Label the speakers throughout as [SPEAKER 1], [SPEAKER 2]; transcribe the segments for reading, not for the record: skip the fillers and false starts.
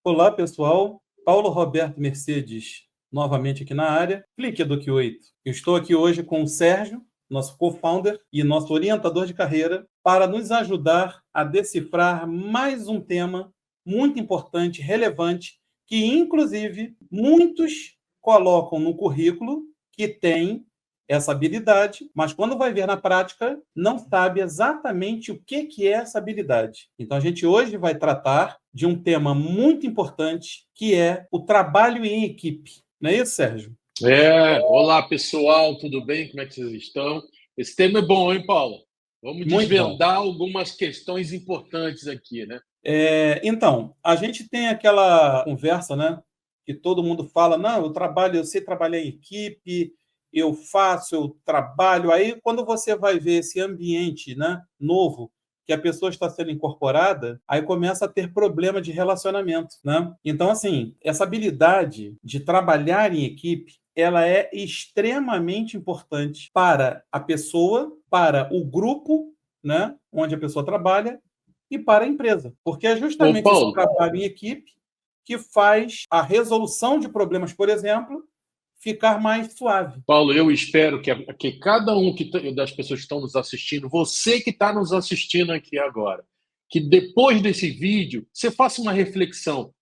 [SPEAKER 1] Olá, pessoal. Paulo Roberto Mercedes, novamente aqui na área. Clique Eduque 8. Eu estou aqui hoje com o Sérgio, nosso co-founder e nosso orientador de carreira, para nos ajudar a decifrar mais um tema muito importante, relevante, que, inclusive, muitos colocam no currículo que tem essa habilidade, mas quando vai ver na prática, não sabe exatamente o que é essa habilidade. Então, a gente hoje vai tratar de um tema muito importante, que é o trabalho em equipe. Não é isso, Sérgio?
[SPEAKER 2] Olá pessoal, tudo bem? Como é que vocês estão? Esse tema é bom, hein, Paulo? Vamos desvendar algumas questões importantes aqui, né?
[SPEAKER 1] Então, a gente tem aquela conversa, né? Que todo mundo fala, não, eu sei trabalhar em equipe, eu trabalho. Aí, quando você vai ver esse ambiente, né, novo, que a pessoa está sendo incorporada, aí começa a ter problema de relacionamento, né? Então, assim, essa habilidade de trabalhar em equipe, ela é extremamente importante para a pessoa, para o grupo, né, onde a pessoa trabalha, e para a empresa, porque é justamente esse trabalho em equipe que faz a resolução de problemas, por exemplo, ficar mais suave.
[SPEAKER 2] Paulo, eu espero que cada um das pessoas que estão nos assistindo, você que está nos assistindo aqui agora, que depois desse vídeo você faça uma reflexão.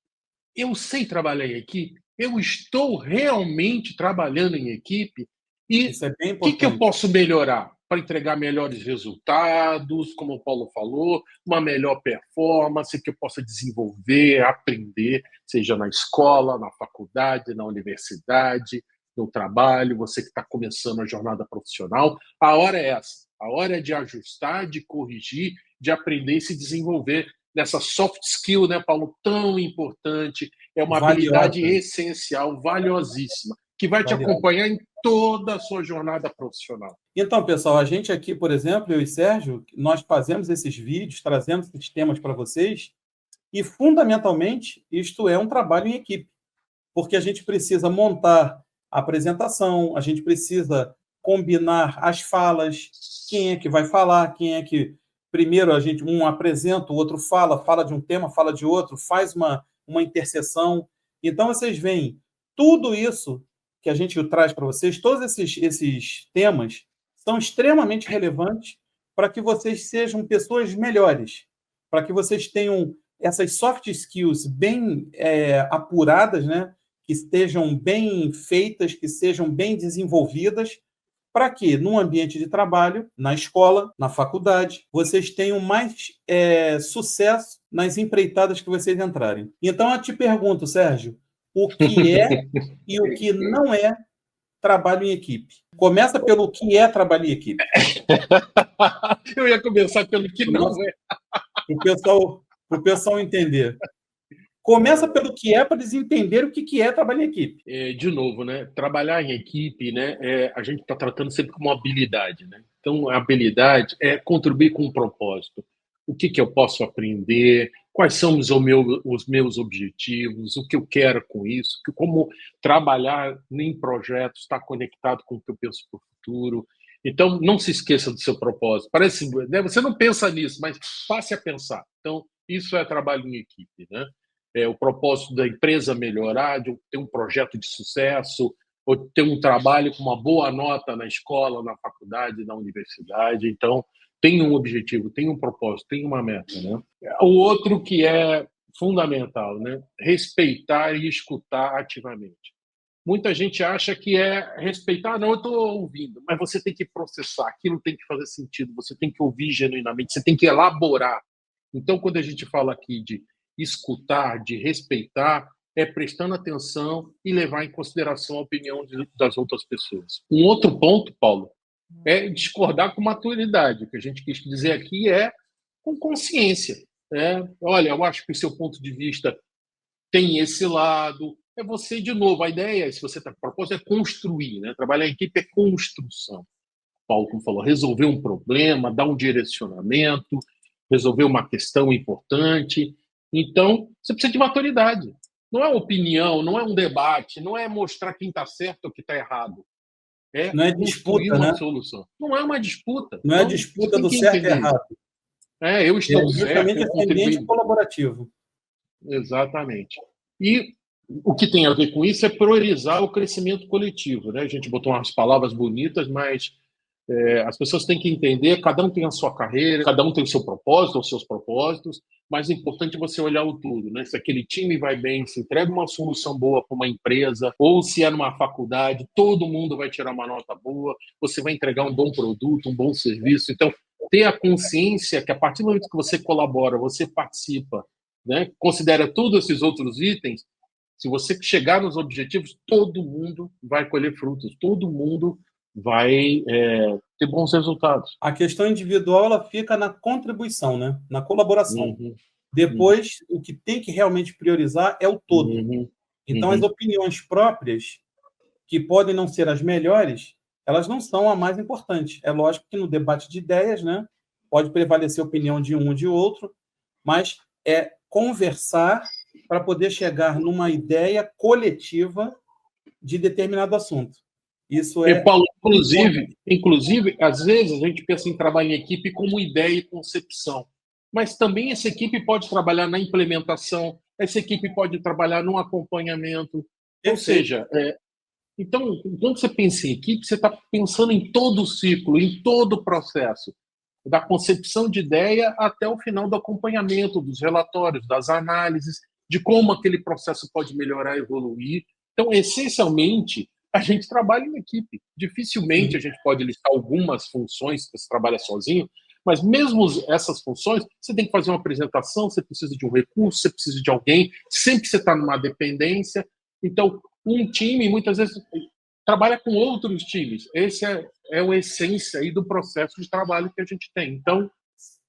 [SPEAKER 2] Eu sei trabalhar em equipe? Eu estou realmente trabalhando em equipe? E
[SPEAKER 1] isso é bem
[SPEAKER 2] o
[SPEAKER 1] importante.
[SPEAKER 2] que eu posso melhorar para entregar melhores resultados, como o Paulo falou, uma melhor performance que eu possa desenvolver, aprender, seja na escola, na faculdade, na universidade, no trabalho, você que está começando a jornada profissional. A hora é essa. A hora é de ajustar, de corrigir, de aprender e se desenvolver nessa soft skill, né, Paulo, tão importante, é uma habilidade essencial, valiosíssima, que vai te acompanhar em toda a sua jornada profissional.
[SPEAKER 1] Então, pessoal, a gente aqui, por exemplo, eu e Sérgio, nós fazemos esses vídeos, trazemos esses temas para vocês, e, fundamentalmente, isto é um trabalho em equipe, porque a gente precisa montar a apresentação, a gente precisa combinar as falas, quem é que vai falar, quem é que... Primeiro, um apresenta, o outro fala de um tema, fala de outro, faz uma interseção. Então, vocês veem, tudo isso que a gente traz para vocês, todos esses temas, são extremamente relevantes para que vocês sejam pessoas melhores, para que vocês tenham essas soft skills bem apuradas, né? Que estejam bem feitas, que sejam bem desenvolvidas, para que, num ambiente de trabalho, na escola, na faculdade, vocês tenham mais sucesso nas empreitadas que vocês entrarem. Então, eu te pergunto, Sérgio, o que é e o que não é trabalho em equipe? Começa pelo que é trabalho em equipe.
[SPEAKER 2] Eu ia começar pelo que não é.
[SPEAKER 1] Para o pessoal entender. Começa pelo que é, para eles entenderem o que é trabalhar em equipe.
[SPEAKER 2] De novo, né? Trabalhar em equipe, né? A gente está tratando sempre como uma habilidade, né? Então, a habilidade é contribuir com um propósito. O que eu posso aprender? Quais são os meus objetivos? O que eu quero com isso? Como trabalhar em projetos está conectado com o que eu penso para o futuro. Então, não se esqueça do seu propósito. Parece, né? Você não pensa nisso, mas passe a pensar. Então, isso é trabalho em equipe, né? O propósito da empresa melhorar, de ter um projeto de sucesso, ou ter um trabalho com uma boa nota na escola, na faculdade, na universidade. Então, tem um objetivo, tem um propósito, tem uma meta, né? O outro que é fundamental, né? Respeitar e escutar ativamente. Muita gente acha que é respeitar, não, eu estou ouvindo, mas você tem que processar, aquilo tem que fazer sentido, você tem que ouvir genuinamente, você tem que elaborar. Então, quando a gente fala aqui de escutar, de respeitar, é prestando atenção e levar em consideração a opinião das outras pessoas. Um outro ponto, Paulo, é discordar com maturidade. O que a gente quis dizer aqui é com consciência. Olha, eu acho que o seu ponto de vista tem esse lado. É você, de novo, a ideia, se você está com propósito, é construir. Né? Trabalhar em equipe é construção. Paulo, como falou, resolver um problema, dar um direcionamento, resolver uma questão importante. Então, você precisa de maturidade. Não é opinião, não é um debate, não é mostrar quem está certo ou quem está errado.
[SPEAKER 1] Não é disputa,
[SPEAKER 2] uma
[SPEAKER 1] né?
[SPEAKER 2] solução. Não é uma disputa.
[SPEAKER 1] Não é a disputa do certo e errado.
[SPEAKER 2] Eu estou certo.
[SPEAKER 1] Justamente esse ambiente colaborativo.
[SPEAKER 2] Exatamente. E o que tem a ver com isso é priorizar o crescimento coletivo, né? A gente botou umas palavras bonitas, mas as pessoas têm que entender, cada um tem a sua carreira, cada um tem o seu propósito, os seus propósitos, mas é importante você olhar o tudo, né? Se aquele time vai bem, se entrega uma solução boa para uma empresa, ou se é numa faculdade, todo mundo vai tirar uma nota boa, você vai entregar um bom produto, um bom serviço. Então, ter a consciência que a partir do momento que você colabora, você participa, né? Considera todos esses outros itens, se você chegar nos objetivos, todo mundo vai colher frutos, todo mundo vai ter bons resultados.
[SPEAKER 1] A questão individual ela fica na contribuição, né? Na colaboração. Depois, o que tem que realmente priorizar é o todo. Então, as opiniões próprias, que podem não ser as melhores, elas não são a mais importante. É lógico que no debate de ideias, né, pode prevalecer a opinião de um ou de outro, mas é conversar para poder chegar numa ideia coletiva de determinado assunto. Isso é...
[SPEAKER 2] Paulo, inclusive, às vezes a gente pensa em trabalho em equipe como ideia e concepção, mas também essa equipe pode trabalhar na implementação, essa equipe pode trabalhar no acompanhamento, ou seja, então, quando você pensa em equipe, você está pensando em todo o ciclo, em todo o processo, da concepção de ideia até o final do acompanhamento, dos relatórios, das análises, de como aquele processo pode melhorar, evoluir. Então, essencialmente, a gente trabalha em equipe. Dificilmente a gente pode listar algumas funções que você trabalha sozinho, mas mesmo essas funções, você tem que fazer uma apresentação, você precisa de um recurso, você precisa de alguém, sempre você está numa dependência. Então, um time, muitas vezes, trabalha com outros times. Esse é a essência aí do processo de trabalho que a gente tem. Então,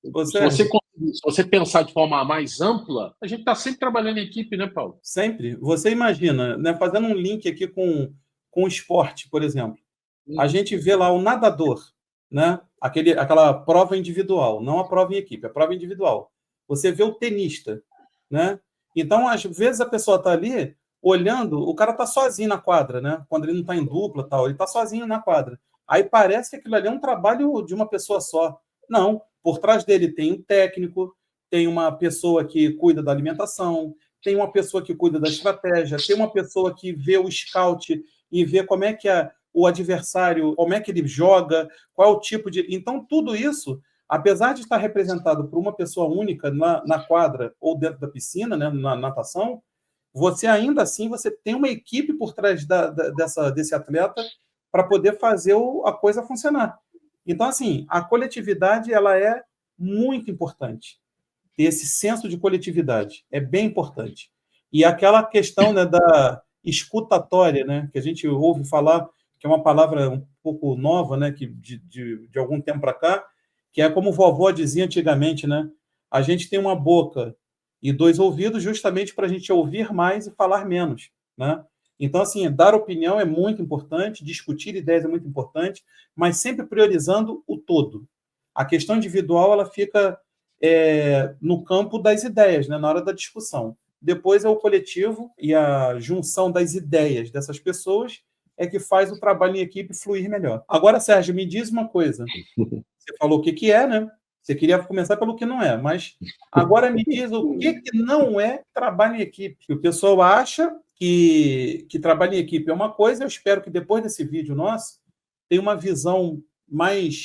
[SPEAKER 2] se você pensar de forma mais ampla, a gente está sempre trabalhando em equipe, né, Paulo?
[SPEAKER 1] Sempre. Você imagina, né, fazendo um link aqui com o esporte, por exemplo. A gente vê lá o nadador, né? Aquela prova individual, não a prova em equipe, a prova individual. Você vê o tenista, né? Então, às vezes, a pessoa está ali olhando, o cara está sozinho na quadra, né? Quando ele não está em dupla, tal, ele está sozinho na quadra. Aí parece que aquilo ali é um trabalho de uma pessoa só. Não, por trás dele tem um técnico, tem uma pessoa que cuida da alimentação, tem uma pessoa que cuida da estratégia, tem uma pessoa que vê o scout e vê como é que o adversário, como é que ele joga, qual é o tipo de... Então, tudo isso, apesar de estar representado por uma pessoa única na quadra ou dentro da piscina, né, na natação, você ainda assim você tem uma equipe por trás desse atleta para poder fazer a coisa funcionar. Então, assim, a coletividade ela é muito importante. Esse senso de coletividade é bem importante. E aquela questão, né, da escutatória, né, que a gente ouve falar, que é uma palavra um pouco nova, né, que de algum tempo para cá, que é como vovó dizia antigamente, né, a gente tem uma boca e 2 ouvidos justamente para a gente ouvir mais e falar menos, né? Então, assim, dar opinião é muito importante, discutir ideias é muito importante, mas sempre priorizando o todo. A questão individual ela fica no campo das ideias, né, na hora da discussão. Depois é o coletivo e a junção das ideias dessas pessoas é que faz o trabalho em equipe fluir melhor. Agora, Sérgio, me diz uma coisa. Você falou o que é, né? Você queria começar pelo que não é, mas agora me diz o que não é trabalho em equipe. O pessoal acha que trabalho em equipe é uma coisa, eu espero que depois desse vídeo nosso tenha uma visão mais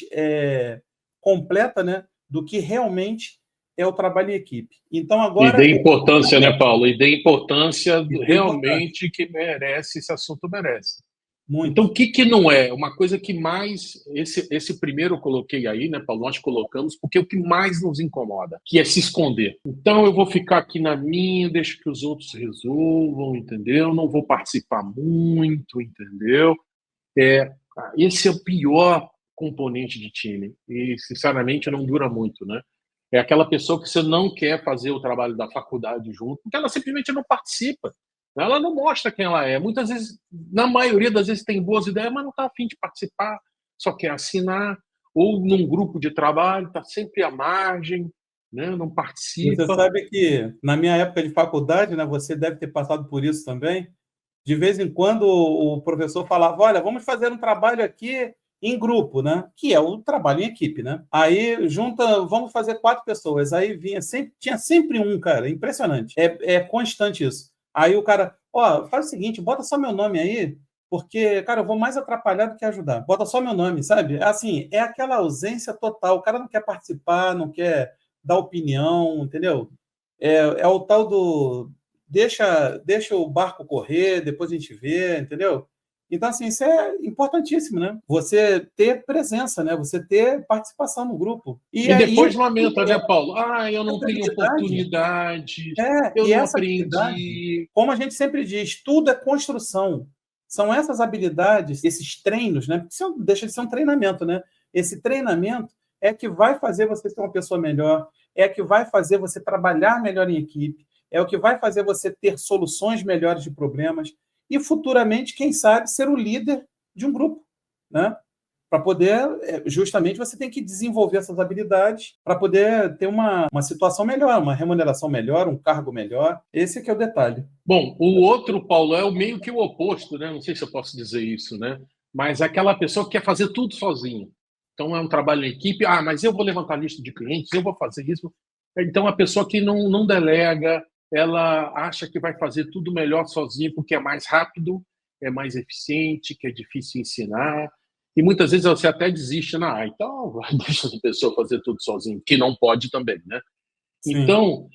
[SPEAKER 1] completa, né, do que realmente é o trabalho em equipe. Então, agora...
[SPEAKER 2] E dê importância, né, Paulo? E dê importância realmente que merece, esse assunto merece. Muito. Então, o que não é? Uma coisa que mais... Esse primeiro eu coloquei aí, né, Paulo? Nós colocamos, porque é o que mais nos incomoda, que é se esconder. Então, eu vou ficar aqui na minha, deixo que os outros resolvam, entendeu? Não vou participar muito, entendeu? Esse é o pior componente de time. E, sinceramente, não dura muito, né? É aquela pessoa que você não quer fazer o trabalho da faculdade junto, porque ela simplesmente não participa. Ela não mostra quem ela é. Muitas vezes, na maioria das vezes, tem boas ideias, mas não está a fim de participar, só quer assinar, ou num grupo de trabalho, está sempre à margem, né? Não participa.
[SPEAKER 1] Você sabe que, na minha época de faculdade, né, você deve ter passado por isso também, de vez em quando o professor falava, olha, vamos fazer um trabalho aqui em grupo, né? Que é o trabalho em equipe, né? Aí vamos fazer 4 pessoas. Aí tinha sempre um, cara, impressionante. É constante isso. Aí o cara, ó, faz o seguinte, bota só meu nome aí, porque, cara, eu vou mais atrapalhar do que ajudar. Bota só meu nome, sabe? Assim, é aquela ausência total. O cara não quer participar, não quer dar opinião, entendeu? É o tal do deixa o barco correr, depois a gente vê, entendeu? Então, assim, isso é importantíssimo, né? Você ter presença, né? Você ter participação no grupo. E
[SPEAKER 2] E
[SPEAKER 1] aí,
[SPEAKER 2] depois lamenta, né, Paulo? Ah, eu não
[SPEAKER 1] essa
[SPEAKER 2] tenho
[SPEAKER 1] habilidade,
[SPEAKER 2] oportunidade, eu
[SPEAKER 1] e
[SPEAKER 2] não
[SPEAKER 1] essa habilidade,
[SPEAKER 2] aprendi.
[SPEAKER 1] como a gente sempre diz, tudo é construção. São essas habilidades, esses treinos, né? Porque isso não deixa de ser um treinamento, né? Esse treinamento é que vai fazer você ser uma pessoa melhor, é que vai fazer você trabalhar melhor em equipe, é o que vai fazer você ter soluções melhores de problemas e futuramente, quem sabe, ser o líder de um grupo, né? Para poder, justamente, você tem que desenvolver essas habilidades para poder ter uma situação melhor, uma remuneração melhor, um cargo melhor. Esse é que é o detalhe.
[SPEAKER 2] Bom, o outro, Paulo, é o meio que o oposto, né? Não sei se eu posso dizer isso, né? Mas aquela pessoa que quer fazer tudo sozinho. Então é um trabalho em equipe. Ah, mas eu vou levantar a lista de clientes, eu vou fazer isso. Então a pessoa que não delega, ela acha que vai fazer tudo melhor sozinha porque é mais rápido, é mais eficiente, que é difícil ensinar. E muitas vezes você até desiste, então deixa essa pessoa fazer tudo sozinho, que não pode também, né?
[SPEAKER 1] Sim.
[SPEAKER 2] Então,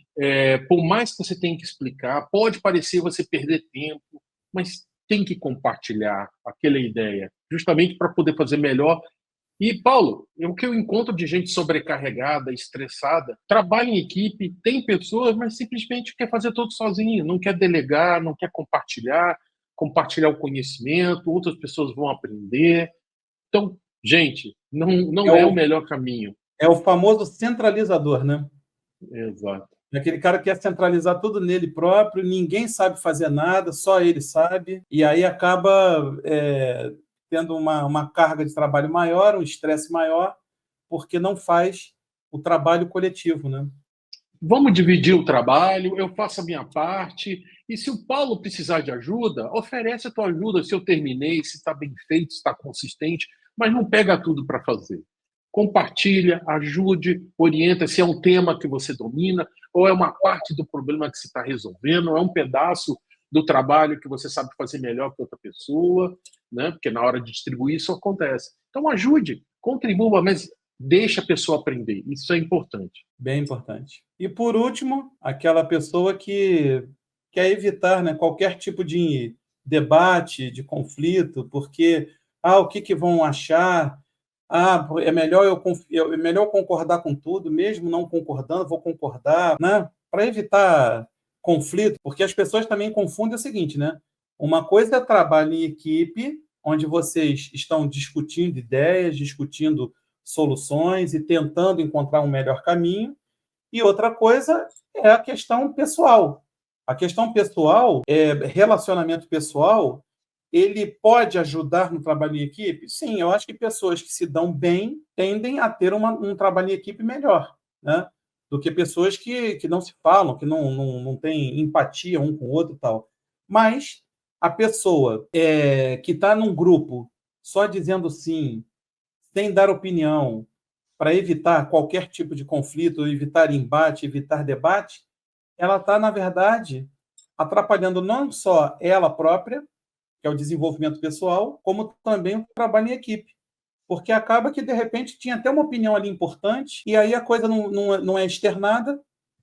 [SPEAKER 2] por mais que você tenha que explicar, pode parecer você perder tempo, mas tem que compartilhar aquela ideia, justamente para poder fazer melhor. E, Paulo, o que eu encontro de gente sobrecarregada, estressada, trabalha em equipe, tem pessoas, mas simplesmente quer fazer tudo sozinho, não quer delegar, não quer compartilhar o conhecimento, outras pessoas vão aprender. Então, gente,
[SPEAKER 1] É
[SPEAKER 2] não é o
[SPEAKER 1] o,
[SPEAKER 2] melhor caminho.
[SPEAKER 1] é o famoso centralizador, né?
[SPEAKER 2] Exato.
[SPEAKER 1] É aquele cara que quer centralizar tudo nele próprio, ninguém sabe fazer nada, só ele sabe, e aí acaba tendo uma carga de trabalho maior, um estresse maior, porque não faz o trabalho coletivo, né?
[SPEAKER 2] Vamos dividir o trabalho, eu faço a minha parte, e se o Paulo precisar de ajuda, oferece a tua ajuda se eu terminei, se está bem feito, se está consistente, mas não pega tudo para fazer. Compartilha, ajude, orienta se é um tema que você domina, ou é uma parte do problema que você está resolvendo, ou é um pedaço do trabalho que você sabe fazer melhor que outra pessoa, né? Porque na hora de distribuir isso acontece. Então ajude, contribua, mas deixa a pessoa aprender, isso é importante.
[SPEAKER 1] Bem importante. E por último, aquela pessoa que quer evitar, né, qualquer tipo de debate, de conflito, porque o que vão achar? É melhor é melhor concordar com tudo, mesmo não concordando, vou concordar, né? Para evitar conflito, porque as pessoas também confundem o seguinte, né? Uma coisa é trabalho em equipe, onde vocês estão discutindo ideias, discutindo soluções e tentando encontrar um melhor caminho. E outra coisa é a questão pessoal. A questão pessoal, relacionamento pessoal, ele pode ajudar no trabalho em equipe? Sim, eu acho que pessoas que se dão bem tendem a ter um trabalho em equipe melhor, né? Do que pessoas que não se falam, que não têm empatia um com o outro e tal. Mas a pessoa que está num grupo só dizendo sim, sem dar opinião, para evitar qualquer tipo de conflito, evitar embate, evitar debate, ela está, na verdade, atrapalhando não só ela própria, que é o desenvolvimento pessoal, como também o trabalho em equipe. Porque acaba que, de repente, tinha até uma opinião ali importante, e aí a coisa não é externada,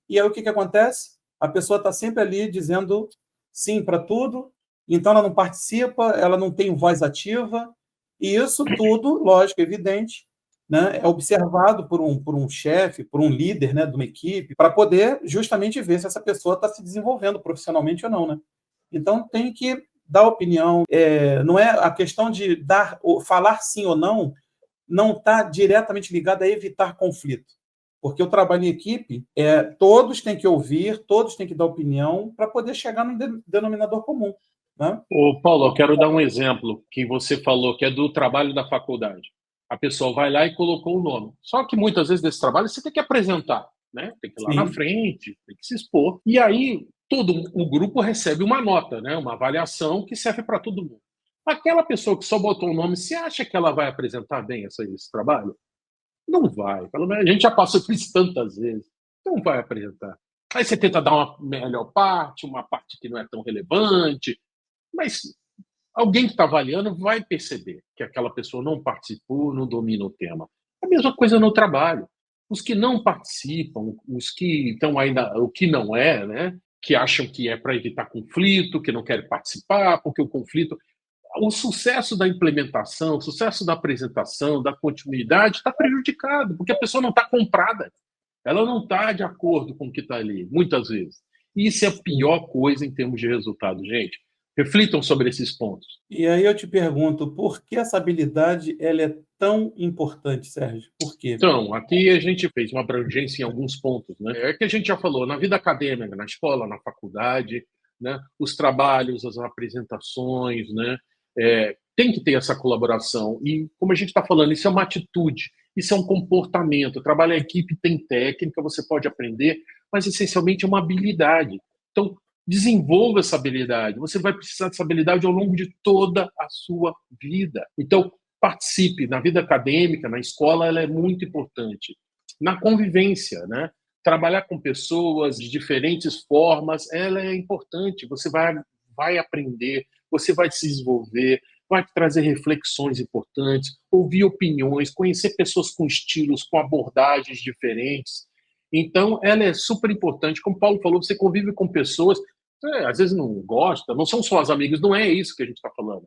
[SPEAKER 1] e aí o que acontece? A pessoa está sempre ali dizendo sim para tudo, então ela não participa, ela não tem voz ativa, e isso tudo, lógico, evidente, né, é observado por um chefe, por um líder, né, de uma equipe, para poder justamente ver se essa pessoa está se desenvolvendo profissionalmente ou não. Né? Então tem que dar opinião, não é a questão de falar sim ou não está diretamente ligado a evitar conflito. Porque o trabalho em equipe, todos têm que ouvir, todos têm que dar opinião para poder chegar no denominador comum. Né?
[SPEAKER 2] Ô, Paulo, eu quero dar um exemplo que você falou, que é do trabalho da faculdade. A pessoa vai lá e colocou o nome. Só que muitas vezes desse trabalho você tem que apresentar, né? Tem que ir lá na
[SPEAKER 1] Sim,
[SPEAKER 2] frente, tem que se expor. E aí todo o grupo recebe uma nota, né? Uma avaliação que serve para todo mundo. Aquela pessoa que só botou o nome, você acha que ela vai apresentar bem esse trabalho? Não vai. Pelo menos a gente já passou por isso tantas vezes. Não vai apresentar. Aí você tenta dar uma melhor parte, uma parte que não é tão relevante, mas alguém que está avaliando vai perceber que aquela pessoa não participou, não domina o tema. A mesma coisa no trabalho. Os que não participam, os que estão ainda, o que não é, né? Que acham que é para evitar conflito, que não querem participar, porque o conflito. O sucesso da implementação, o sucesso da apresentação, da continuidade está prejudicado, porque a pessoa não está comprada. Ela não está de acordo com o que está ali, muitas vezes. E isso é a pior coisa em termos de resultado, gente. Reflitam sobre esses pontos.
[SPEAKER 1] E aí eu te pergunto, por que essa habilidade ela é tão importante, Sérgio? Por quê?
[SPEAKER 2] Então, aqui a gente fez uma abrangência em alguns pontos, né? É que a gente já falou, na vida acadêmica, na escola, na faculdade, né? Os trabalhos, as apresentações, né? Tem que ter essa colaboração. E, como a gente está falando, isso é uma atitude, isso é um comportamento. Trabalhar em equipe tem técnica, você pode aprender, mas essencialmente é uma habilidade. Então, desenvolva essa habilidade. Você vai precisar dessa habilidade ao longo de toda a sua vida. Então, participe na vida acadêmica, na escola, ela é muito importante. Na convivência, né? Trabalhar com pessoas de diferentes formas, ela é importante. Você vai aprender, você vai se desenvolver, vai trazer reflexões importantes, ouvir opiniões, conhecer pessoas com estilos, com abordagens diferentes. Então, ela é super importante. Como o Paulo falou, você convive com pessoas, às vezes não gosta, não são só as amigas, não é isso que a gente está falando.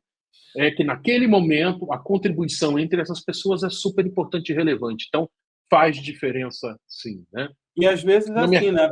[SPEAKER 2] É que naquele momento a contribuição entre essas pessoas é super importante e relevante. Então, faz diferença, sim, né?
[SPEAKER 1] E às vezes é
[SPEAKER 2] Na minha...
[SPEAKER 1] assim, né?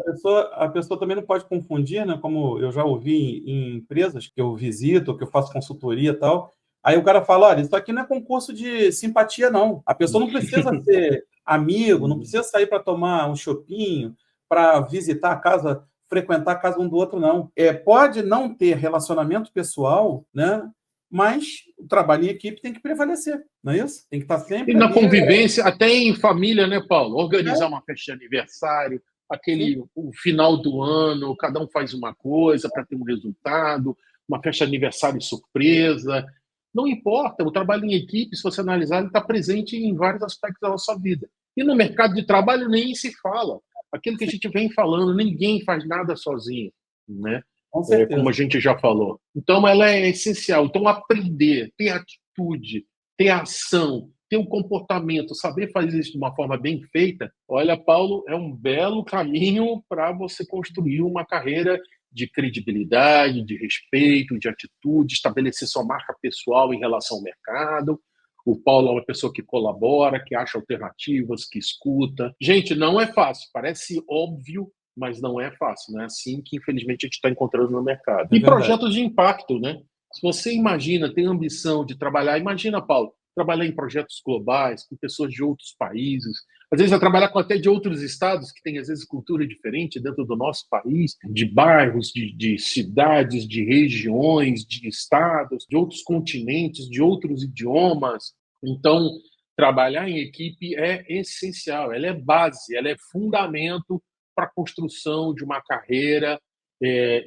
[SPEAKER 1] A pessoa também não pode confundir, né? Como eu já ouvi em empresas que eu visito, que eu faço consultoria e tal. Aí o cara fala: olha, isso aqui não é concurso de simpatia, não. A pessoa não precisa ser amigo, não precisa sair para tomar um chopinho, para visitar a casa, frequentar a casa um do outro, não. Pode não ter relacionamento pessoal, né? Mas o trabalho em equipe tem que prevalecer, não é isso? Tem que estar
[SPEAKER 2] E
[SPEAKER 1] sempre
[SPEAKER 2] na
[SPEAKER 1] ali.
[SPEAKER 2] convivência, até em família, né, Paulo? Organizar
[SPEAKER 1] É,
[SPEAKER 2] uma festa de aniversário,
[SPEAKER 1] sim,
[SPEAKER 2] o final do ano, cada um faz uma coisa para ter um resultado, uma festa de aniversário surpresa. Não importa, o trabalho em equipe, se você analisar, ele está presente em vários aspectos da nossa vida. E no mercado de trabalho nem se fala. Aquilo que a gente vem falando, ninguém faz nada sozinho, né?
[SPEAKER 1] com
[SPEAKER 2] Como a
[SPEAKER 1] certeza.
[SPEAKER 2] gente já falou. Então, ela é essencial. Então, aprender, ter atitude, ter ação, ter um comportamento, saber fazer isso de uma forma bem feita, olha, Paulo, é um belo caminho para você construir uma carreira de credibilidade, de respeito, de atitude, estabelecer sua marca pessoal em relação ao mercado. O Paulo é uma pessoa que colabora, que acha alternativas, que escuta. Gente, não é fácil, parece óbvio, mas não é fácil, não é assim que, infelizmente, a gente está encontrando no mercado.
[SPEAKER 1] É
[SPEAKER 2] E
[SPEAKER 1] verdade.
[SPEAKER 2] projetos de impacto, né? Se você imagina, tem ambição de trabalhar, imagina, Paulo, trabalhar em projetos globais, com pessoas de outros países, às vezes vai trabalhar com até de outros estados, que tem, às vezes, cultura diferente dentro do nosso país, de bairros, de cidades, de regiões, de estados, de outros continentes, de outros idiomas. Então, trabalhar em equipe é essencial, ela é base, ela é fundamento para a construção de uma carreira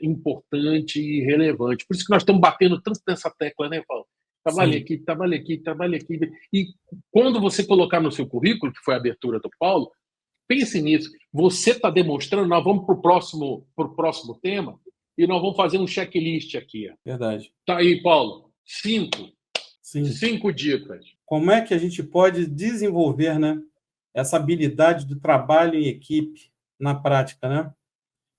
[SPEAKER 2] importante e relevante. Por isso que nós estamos batendo tanto nessa tecla, né, Paulo? Trabalhe
[SPEAKER 1] Sim,
[SPEAKER 2] aqui, trabalhe aqui, trabalhe aqui. E quando você colocar no seu currículo, que foi a abertura do Paulo, pense nisso. Você está demonstrando, nós vamos para o próximo tema e nós vamos fazer um checklist aqui.
[SPEAKER 1] verdade.
[SPEAKER 2] Tá aí, Paulo. Cinco.
[SPEAKER 1] Sim.
[SPEAKER 2] 5 dicas.
[SPEAKER 1] Como é que a gente pode desenvolver, né, essa habilidade do trabalho em equipe na prática, né?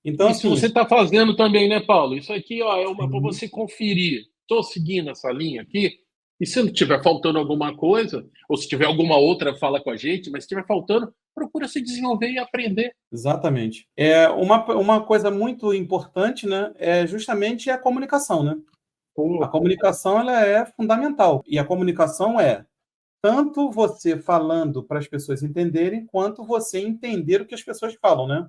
[SPEAKER 1] Então,
[SPEAKER 2] E se você
[SPEAKER 1] assim,
[SPEAKER 2] está fazendo também, né, Paulo? Isso aqui ó, é uma para
[SPEAKER 1] sim,
[SPEAKER 2] você conferir. Estou seguindo essa linha aqui. E se não tiver faltando alguma coisa, ou se tiver alguma outra, fala com a gente, mas se tiver faltando, procura se desenvolver e aprender.
[SPEAKER 1] exatamente. Uma coisa muito importante, né, é justamente a comunicação, né? A
[SPEAKER 2] Pô,
[SPEAKER 1] comunicação ela é fundamental. E a comunicação é tanto você falando para as pessoas entenderem, quanto você entender o que as pessoas falam, né?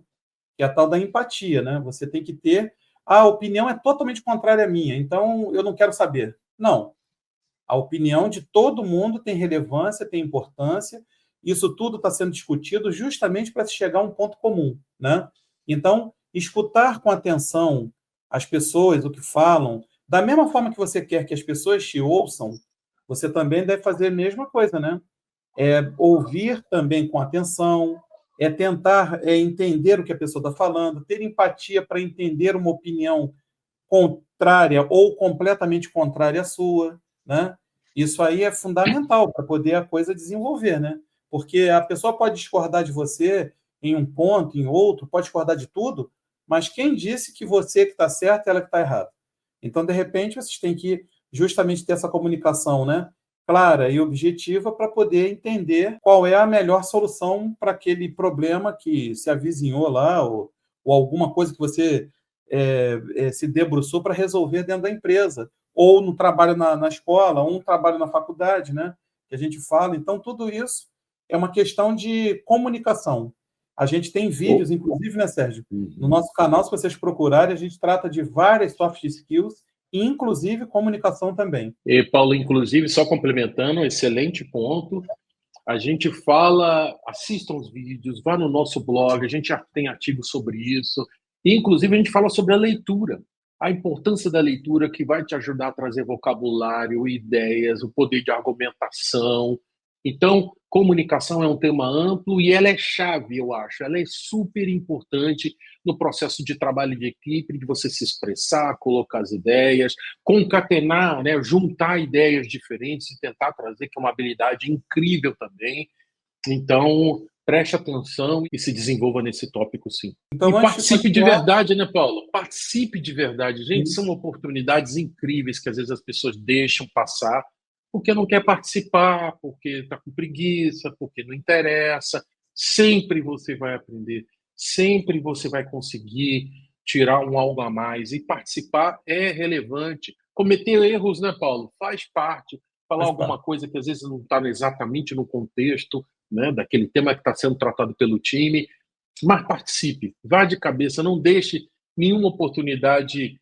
[SPEAKER 1] Que é a tal da empatia, né? Você tem que ter. A opinião é totalmente contrária à minha, então eu não quero saber. Não. A opinião de todo mundo tem relevância, tem importância. Isso tudo está sendo discutido justamente para se chegar a um ponto comum, né? Então, escutar com atenção as pessoas, o que falam, da mesma forma que você quer que as pessoas te ouçam, você também deve fazer a mesma coisa, né? Ouvir também com atenção, é tentar entender o que a pessoa está falando, ter empatia para entender uma opinião contrária ou completamente contrária à sua, né? Isso aí é fundamental para poder a coisa desenvolver, né? Porque a pessoa pode discordar de você em um ponto, em outro, pode discordar de tudo, mas quem disse que você que está certo, ela que está errada? Então, de repente, vocês têm que justamente ter essa comunicação, né, clara e objetiva para poder entender qual é a melhor solução para aquele problema que se avizinhou lá, ou alguma coisa que você se debruçou para resolver dentro da empresa, ou no trabalho na escola, ou um trabalho na faculdade, né, que a gente fala. Então, tudo isso é uma questão de comunicação. A gente tem vídeos, inclusive, né, Sérgio? No nosso canal, se vocês procurarem, a gente trata de várias soft skills, inclusive comunicação também.
[SPEAKER 2] E, Paulo, inclusive, só complementando, excelente ponto. A gente fala, assistam os vídeos, vá no nosso blog, a gente já tem artigos sobre isso. E, inclusive, a gente fala sobre a leitura, a importância da leitura que vai te ajudar a trazer vocabulário, ideias, o poder de argumentação. Então, comunicação é um tema amplo e ela é chave, eu acho. Ela é super importante no processo de trabalho de equipe, de você se expressar, colocar as ideias, concatenar, né, juntar ideias diferentes e tentar trazer, que é uma habilidade incrível também. Então, preste atenção e se desenvolva nesse tópico, sim.
[SPEAKER 1] Então,
[SPEAKER 2] e
[SPEAKER 1] antes de
[SPEAKER 2] participe de
[SPEAKER 1] continuar,
[SPEAKER 2] verdade, né, Paulo? Participe de verdade. Gente, são oportunidades incríveis que às vezes as pessoas deixam passar porque não quer participar, porque está com preguiça, porque não interessa. Sempre você vai aprender, sempre você vai conseguir tirar um algo a mais. E participar é relevante. Cometer erros, né, Paulo? Faz parte. Falar
[SPEAKER 1] faz parte.
[SPEAKER 2] alguma coisa que às vezes não está exatamente no contexto, né, daquele tema que está sendo tratado pelo time, mas participe, vá de cabeça, não deixe nenhuma oportunidade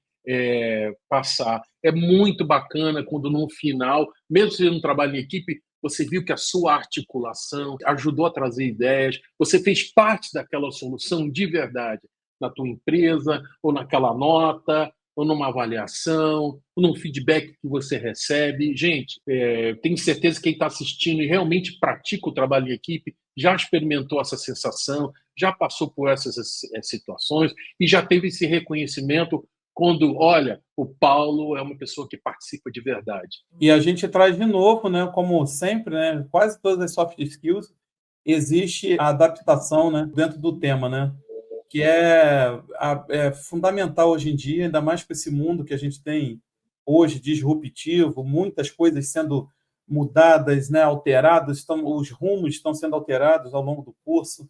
[SPEAKER 2] passar. É muito bacana quando no final, mesmo sendo um trabalho em equipe, você viu que a sua articulação ajudou a trazer ideias, você fez parte daquela solução de verdade, na tua empresa, ou naquela nota, ou numa avaliação, ou num feedback que você recebe. Gente, tenho certeza que quem está assistindo e realmente pratica o trabalho em equipe já experimentou essa sensação, já passou por essas situações e já teve esse reconhecimento quando, olha, o Paulo é uma pessoa que participa de verdade.
[SPEAKER 1] E a gente traz de novo, né, como sempre, né, quase todas as soft skills, existe a adaptação, né, dentro do tema, né, que é fundamental hoje em dia, ainda mais com esse mundo que a gente tem hoje, disruptivo, muitas coisas sendo mudadas, né, alteradas, os rumos estão sendo alterados ao longo do curso.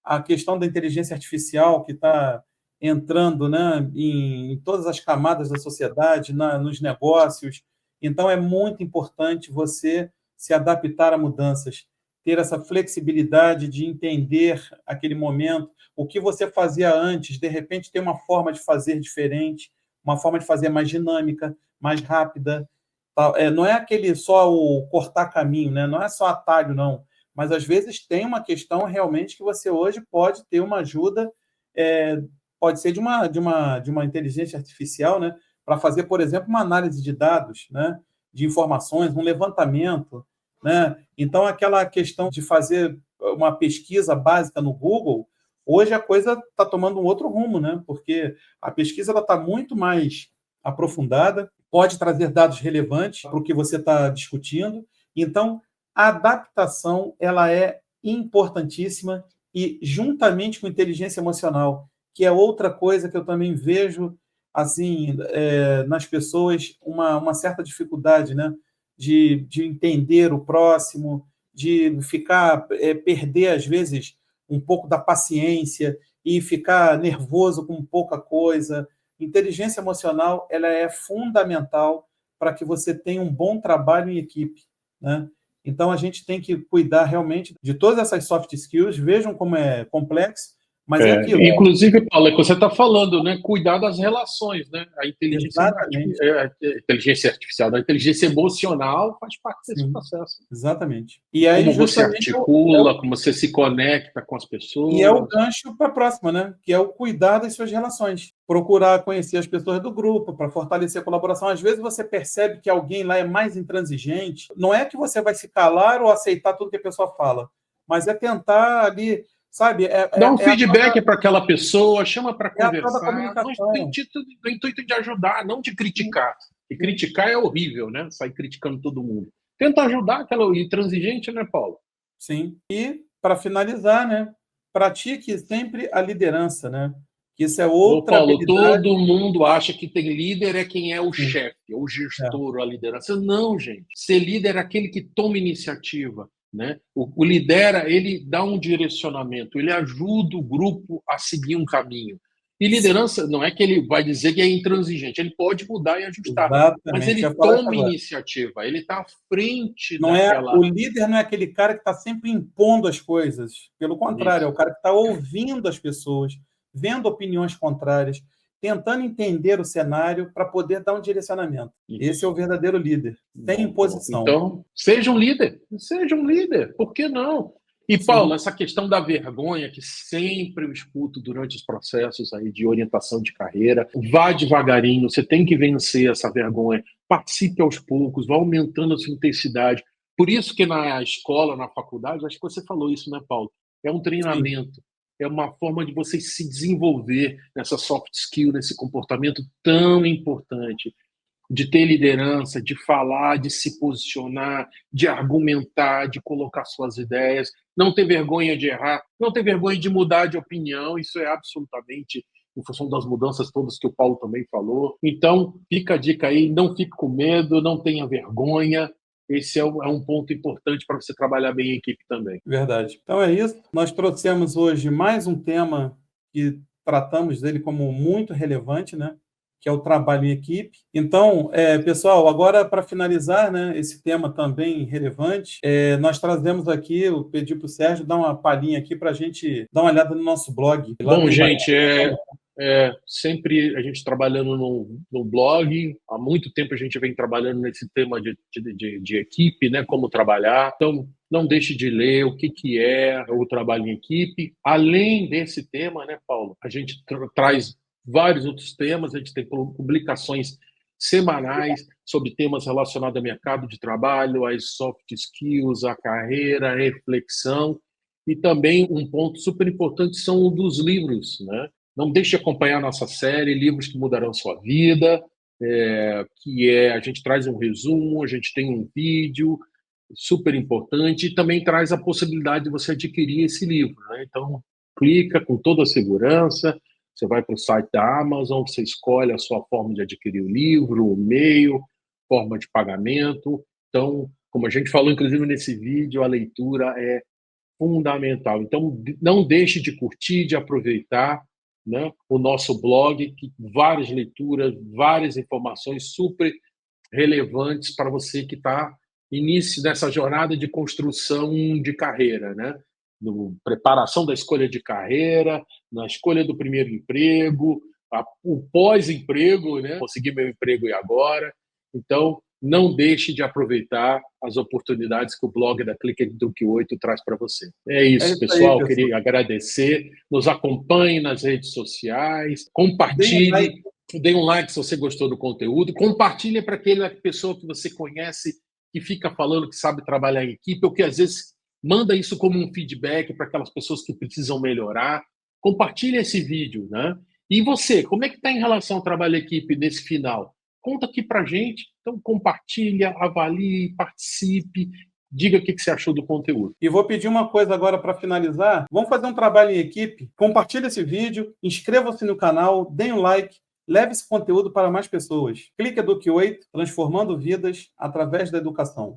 [SPEAKER 1] A questão da inteligência artificial que está entrando, né, em todas as camadas da sociedade, nos negócios. Então, é muito importante você se adaptar a mudanças, ter essa flexibilidade de entender aquele momento, o que você fazia antes, de repente ter uma forma de fazer diferente, uma forma de fazer mais dinâmica, mais rápida. Não é aquele só o cortar caminho, né? Não é só atalho, não. Mas, às vezes, tem uma questão realmente que você hoje pode ter uma ajuda, pode ser de uma inteligência artificial, né? Para fazer, por exemplo, uma análise de dados, né? De informações, um levantamento, né? Então, aquela questão de fazer uma pesquisa básica no Google, hoje a coisa está tomando um outro rumo, né? Porque a pesquisa está muito mais aprofundada, pode trazer dados relevantes para o que você está discutindo. Então, a adaptação ela é importantíssima e, juntamente com inteligência emocional, que é outra coisa que eu também vejo assim nas pessoas, uma certa dificuldade, né? De entender o próximo, de ficar, perder, às vezes, um pouco da paciência e ficar nervoso com pouca coisa. Inteligência emocional ela é fundamental para que você tenha um bom trabalho em equipe, né? Então, a gente tem que cuidar realmente de todas essas soft skills, vejam como é complexo, mas é aquilo.
[SPEAKER 2] Inclusive, Paulo, é que você está falando, né? Cuidar das relações, né? A
[SPEAKER 1] Exatamente.
[SPEAKER 2] inteligência artificial, a inteligência emocional faz parte desse processo.
[SPEAKER 1] Exatamente. E aí,
[SPEAKER 2] como você
[SPEAKER 1] justamente,
[SPEAKER 2] articula, como você se conecta com as pessoas.
[SPEAKER 1] E é o gancho para a próxima, né? Que é o cuidar das suas relações. Procurar conhecer as pessoas do grupo, para fortalecer a colaboração. Às vezes você percebe que alguém lá é mais intransigente. Não é que você vai se calar ou aceitar tudo que a pessoa fala, mas é tentar ali, sabe?
[SPEAKER 2] Dá um
[SPEAKER 1] É a tal
[SPEAKER 2] feedback para aquela pessoa, chama para
[SPEAKER 1] é a tal da
[SPEAKER 2] conversar,
[SPEAKER 1] comunicação.
[SPEAKER 2] no intuito de ajudar, não de criticar. E criticar é horrível, né? Sair criticando todo mundo. Tenta ajudar aquela intransigente, né, Paulo?
[SPEAKER 1] Sim. E, para finalizar, né, pratique sempre a liderança, né? Que isso é
[SPEAKER 2] Ô,
[SPEAKER 1] outra
[SPEAKER 2] Paulo,
[SPEAKER 1] habilidade.
[SPEAKER 2] todo mundo acha que tem líder é quem é o
[SPEAKER 1] Sim.
[SPEAKER 2] chefe, ou o
[SPEAKER 1] É,
[SPEAKER 2] gestor, ou a liderança. Não, gente. Ser líder é aquele que toma iniciativa, né? O lidera, ele dá um direcionamento, ele ajuda o grupo a seguir um caminho. E liderança não é que ele vai dizer que é intransigente, ele pode mudar e ajustar, mas
[SPEAKER 1] exatamente.
[SPEAKER 2] ele
[SPEAKER 1] Eu ia falar isso
[SPEAKER 2] toma
[SPEAKER 1] agora.
[SPEAKER 2] iniciativa, ele está à frente
[SPEAKER 1] Não é, o
[SPEAKER 2] daquela.
[SPEAKER 1] líder não é aquele cara que está sempre impondo as coisas. Pelo contrário, é o
[SPEAKER 2] Isso.
[SPEAKER 1] cara que está ouvindo as pessoas, vendo opiniões contrárias, tentando entender o cenário para poder dar um direcionamento. Esse é
[SPEAKER 2] Isso.
[SPEAKER 1] o verdadeiro líder, sem
[SPEAKER 2] Bom, pronto.
[SPEAKER 1] imposição.
[SPEAKER 2] Então, seja um líder, por que não? E, Paulo,
[SPEAKER 1] Sim,
[SPEAKER 2] essa questão da vergonha que sempre eu escuto durante os processos aí de orientação de carreira, vá devagarinho, você tem que vencer essa vergonha, participe aos poucos, vá aumentando a sua intensidade. Por isso que na escola, na faculdade, acho que você falou isso, né, Paulo? É um
[SPEAKER 1] sim,
[SPEAKER 2] treinamento, é uma forma de você se desenvolver nessa soft skill, nesse comportamento tão importante de ter liderança, de falar, de se posicionar, de argumentar, de colocar suas ideias, não ter vergonha de errar, não ter vergonha de mudar de opinião, isso é absolutamente em função das mudanças todas que o Paulo também falou. Então, fica a dica aí, não fique com medo, não tenha vergonha. Esse é um ponto importante para você trabalhar bem em equipe também.
[SPEAKER 1] verdade. Então é isso. Nós trouxemos hoje mais um tema que tratamos dele como muito relevante, né? Que é o trabalho em equipe. Então, pessoal, agora para finalizar, né, esse tema também relevante, nós trazemos aqui, eu pedi para o Sérgio dar uma palhinha aqui para a gente dar uma olhada no nosso blog. Lá
[SPEAKER 2] Bom,
[SPEAKER 1] tem bastante.
[SPEAKER 2] gente, sempre a gente trabalhando no blog, há muito tempo a gente vem trabalhando nesse tema de equipe, né, como trabalhar. Então, não deixe de ler o que é o trabalho em equipe. Além desse tema, né, Paulo, a gente traz vários outros temas, a gente tem publicações semanais sobre temas relacionados ao mercado de trabalho, às soft skills, à carreira, à reflexão. E também um ponto super importante são dos livros, né? Não deixe de acompanhar a nossa série, Livros que Mudarão Sua Vida, a gente traz um resumo, a gente tem um vídeo super importante e também traz a possibilidade de você adquirir esse livro, né? Então, clica com toda a segurança, você vai para o site da Amazon, você escolhe a sua forma de adquirir o livro, o e-mail, forma de pagamento. Então, como a gente falou, inclusive, nesse vídeo, a leitura é fundamental. Então, não deixe de curtir, de aproveitar, né, o nosso blog, que várias leituras, várias informações super relevantes para você que está início dessa jornada de construção de carreira, né? No preparação da escolha de carreira, na escolha do primeiro emprego, o pós-emprego, né? Conseguir meu emprego e agora. Então, não deixe de aproveitar as oportunidades que o blog da Clique Eduque 8 traz para você. É
[SPEAKER 1] É
[SPEAKER 2] isso,
[SPEAKER 1] isso aí,
[SPEAKER 2] pessoal.
[SPEAKER 1] pessoal.
[SPEAKER 2] Queria agradecer. Nos acompanhe nas redes sociais,
[SPEAKER 1] Deem um like.
[SPEAKER 2] compartilhe, dê um like se você gostou do conteúdo, compartilhe para aquela pessoa que você conhece que fica falando que sabe trabalhar em equipe ou que às vezes manda isso como um feedback para aquelas pessoas que precisam melhorar. Compartilhe esse vídeo, né? E você, como é que está em relação ao trabalho em equipe nesse final? Conta aqui para gente. Então, compartilha, avalie, participe, diga o que você achou do conteúdo.
[SPEAKER 1] E vou pedir uma coisa agora para finalizar. Vamos fazer um trabalho em equipe. Compartilhe esse vídeo, inscreva-se no canal, deem um like, leve esse conteúdo para mais pessoas. Clique Eduque 8, transformando vidas através da educação.